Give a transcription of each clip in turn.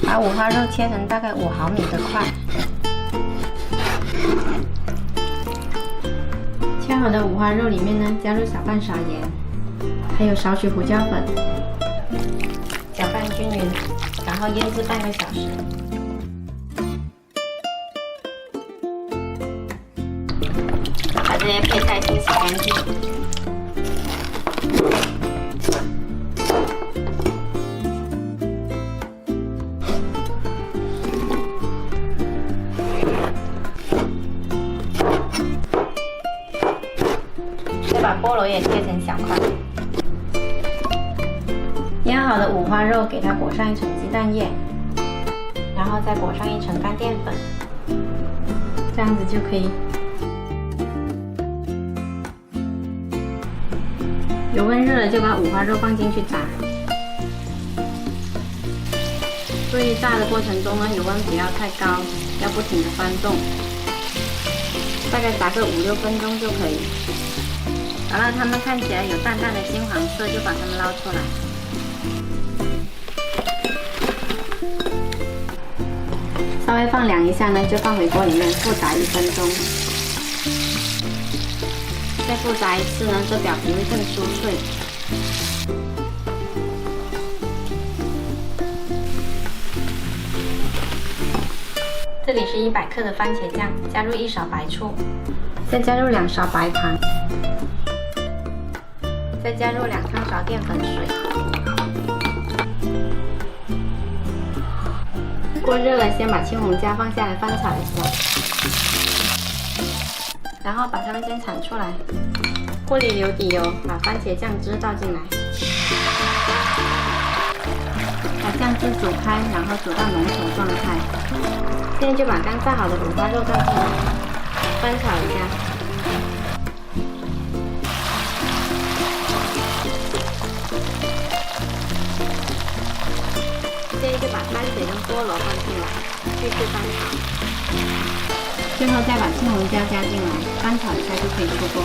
把五花肉切成大概5毫米的块。切好的五花肉里面呢，加入小半勺盐，还有少许胡椒粉，搅拌均匀，然后腌制半个小时。把这些配菜清洗干净。再把菠萝也切成小块。腌好的五花肉给它裹上一层鸡蛋液，然后再裹上一层干淀粉，这样子就可以。油温热了，就把五花肉放进去炸。注意炸的过程中呢，油温不要太高，要不停的翻动，大概炸个5-6分钟就可以。好了，它们看起来有淡淡的金黄色，就把它们捞出来。稍微放凉一下呢，就放回锅里面复炸1分钟。再复炸一次呢，这表皮会更酥脆。这里是100克的番茄酱，加入1勺白醋，再加入2勺白糖，再加入2汤勺淀粉水。锅热了，先把青红椒放下来翻炒一下。然后把它们先铲出来，锅里留底油，把番茄酱汁倒进来，把酱汁煮开，然后煮到浓稠状态。现在就把刚炸好的五花肉倒进来，翻炒一下。现在就把番茄跟菠萝放进来，继续翻炒。最后再把青红椒加进来，翻炒一下就可以出锅。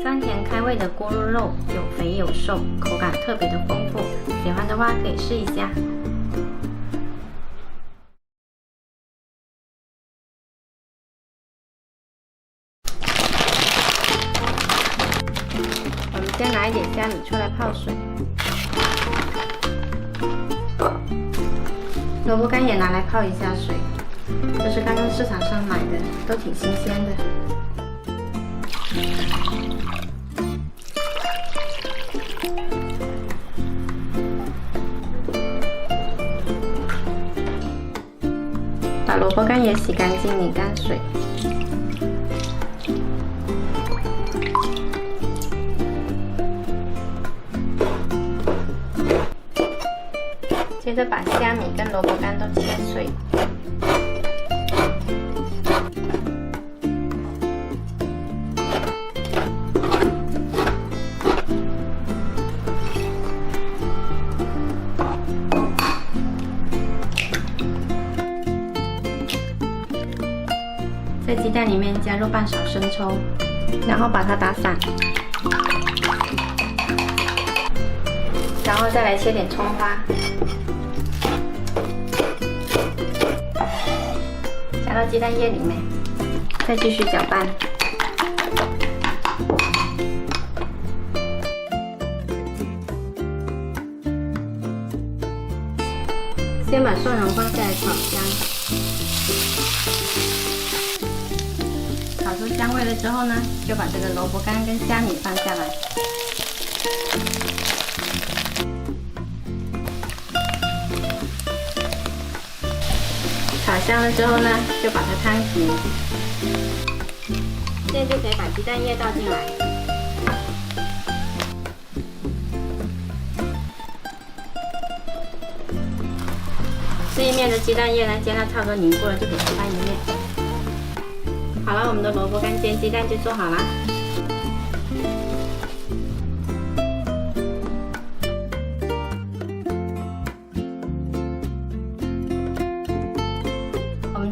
酸甜开胃的咕噜肉，有肥有瘦，口感特别的丰富，喜欢的话可以试一下。我们先拿一点虾米出来泡水。萝卜干也拿来泡一下水，这是刚刚市场上买的，都挺新鲜的。把萝卜干也洗干净，拧干水。接着把虾米跟萝卜干都切碎，在鸡蛋里面加入半勺生抽，然后把它打散，然后再来切点葱花。加到鸡蛋液里面，再继续搅拌。先把蒜蓉放下来炒香，炒出香味了之后呢，就把这个萝卜干跟虾米放下来。炒香了之后呢，就把它摊平。现在就可以把鸡蛋液倒进来，这一面的鸡蛋液呢，煎到差不多凝固了，就可以翻一面。好了，我们的萝卜干煎鸡蛋就做好了。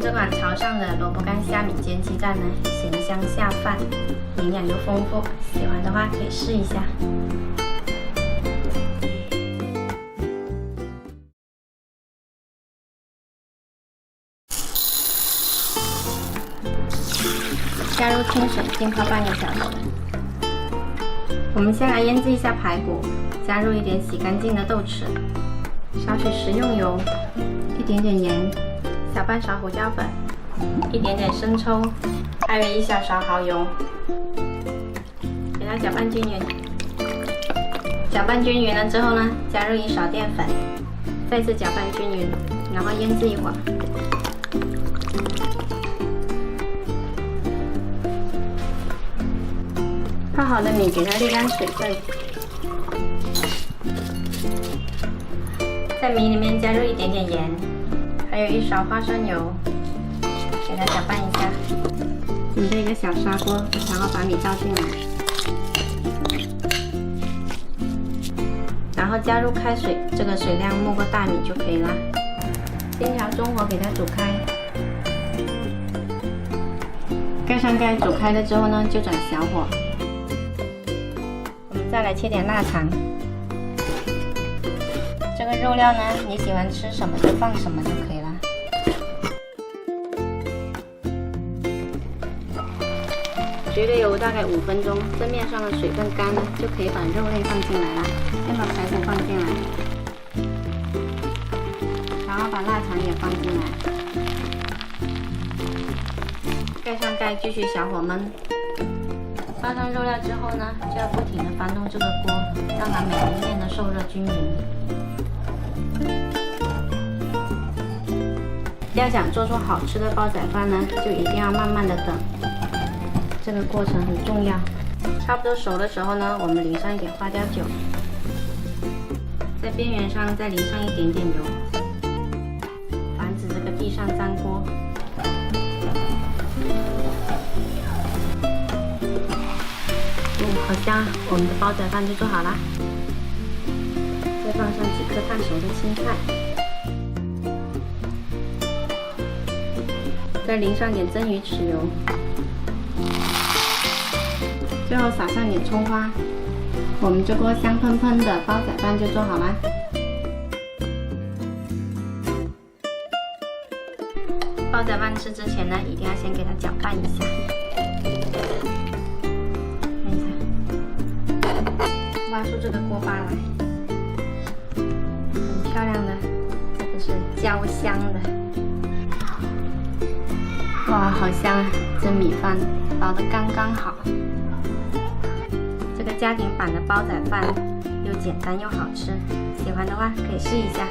这款潮汕的萝卜干虾米煎鸡蛋呢，咸香下饭，营养又丰富，喜欢的的话可以试一下。加入清水浸泡半个小时。我们先来腌制一下排骨，加入一点洗干净的豆豉，少许食用油，一点点盐，小半勺胡椒粉，一点点生抽，大约1小勺蚝油，给它搅拌均匀。搅拌均匀了之后呢，加入1勺淀粉，再次搅拌均匀，然后腌制一会儿。泡好的米给它沥干水分，在米里面加入一点点盐，还有1勺花生油，给它搅拌一下。准备一个小砂锅，然后把米倒进来，然后加入开水，这个水量没过大米就可以了。先调中火给它煮开，盖上盖，煮开了之后呢，就转小火。再来切点腊肠，这个肉料呢，你喜欢吃什么就放什么就可以了。焗了油大概5分钟，这面上的水分干了，就可以把肉类放进来了。先把排骨放进来，然后把腊肠也放进来，盖上盖，继续小火焖。放上肉料之后呢，就要不停地翻动这个锅，让它每一面的受热均匀。要想做出好吃的煲仔饭呢，就一定要慢慢的等，这个过程很重要。差不多熟的时候呢，我们淋上一点花雕酒，在边缘上再淋上一点点油，防止这个地上粘锅。好香，我们的煲仔饭就做好啦。再放上几颗烫熟的青菜，再淋上点蒸鱼豉油，最后撒上点葱花，我们这锅香喷喷的煲仔饭就做好啦。煲仔饭吃之前呢，一定要先给它搅拌一下。挖出这个锅巴来，很漂亮的，这个是焦香的，哇，好香啊！这米饭煲得刚刚好，这个家庭版的煲仔饭又简单又好吃，喜欢的话可以试一下。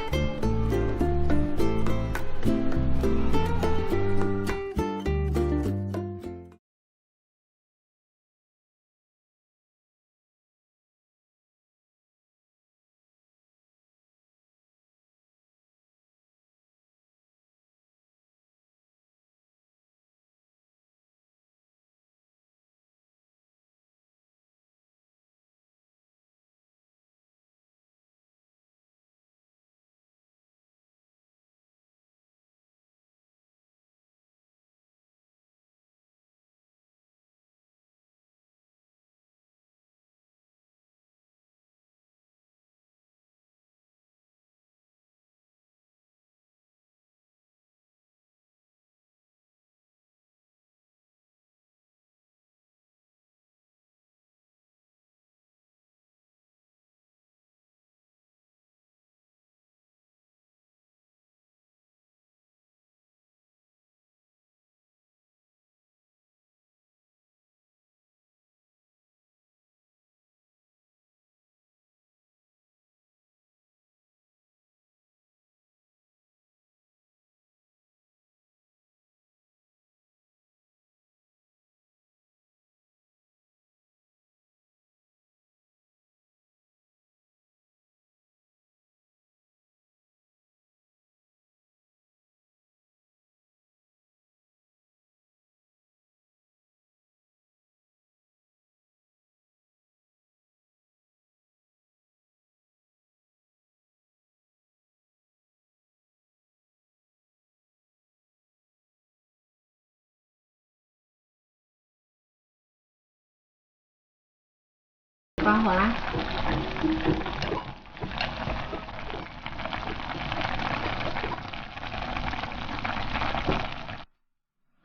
关火啦。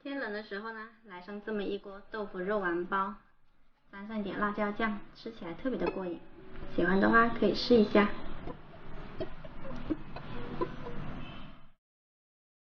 天冷的时候呢，来上这么一锅豆腐肉丸包，沾上点辣椒酱，吃起来特别的过瘾。喜欢的话可以试一下。